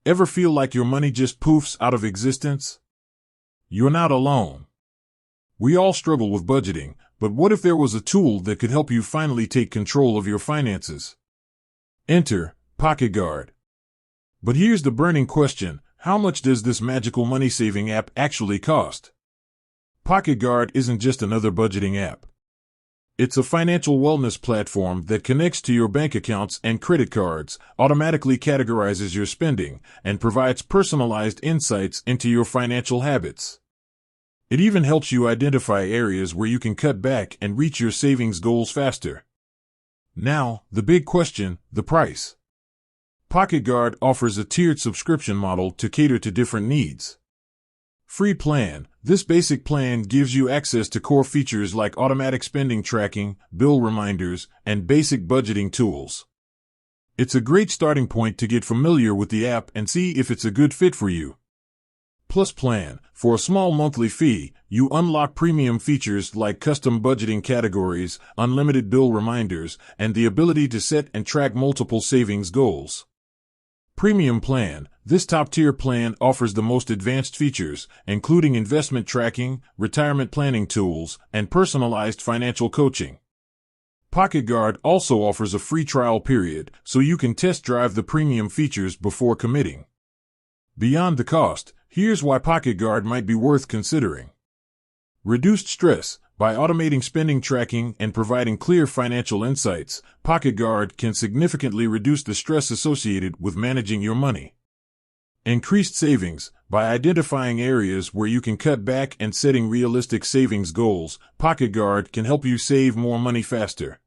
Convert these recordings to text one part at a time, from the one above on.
Ever feel like your money just poofs out of existence? You're not alone. We all struggle with budgeting, but what if there was a tool that could help you finally take control of your finances? Enter PocketGuard. But here's the burning question: how much does this magical money-saving app actually cost? PocketGuard isn't just another budgeting app. It's a financial wellness platform that connects to your bank accounts and credit cards, automatically categorizes your spending, and provides personalized insights into your financial habits. It even helps you identify areas where you can cut back and reach your savings goals faster. Now, the big question: the price. PocketGuard offers a tiered subscription model to cater to different needs. Free plan. This basic plan gives you access to core features like automatic spending tracking, bill reminders, and basic budgeting tools. It's a great starting point to get familiar with the app and see if it's a good fit for you. Plus plan. For a small monthly fee, you unlock premium features like custom budgeting categories, unlimited bill reminders, and the ability to set and track multiple savings goals. Premium plan. This top-tier plan offers the most advanced features, including investment tracking, retirement planning tools, and personalized financial coaching. PocketGuard also offers a free trial period, so you can test drive the premium features before committing. Beyond the cost, here's why PocketGuard might be worth considering. Reduced stress. By automating spending tracking and providing clear financial insights, PocketGuard can significantly reduce the stress associated with managing your money. Increased savings. By identifying areas where you can cut back and setting realistic savings goals, PocketGuard can help you save more money faster.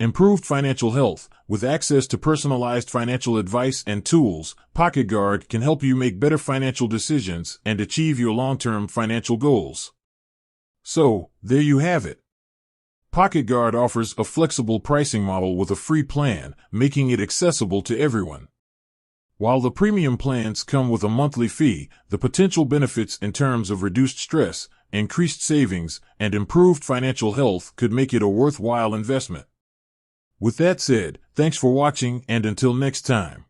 Improved financial health. With access to personalized financial advice and tools, PocketGuard can help you make better financial decisions and achieve your long-term financial goals. So, there you have it. PocketGuard offers a flexible pricing model with a free plan, making it accessible to everyone. While the premium plans come with a monthly fee, the potential benefits in terms of reduced stress, increased savings, and improved financial health could make it a worthwhile investment. With that said, thanks for watching, and until next time.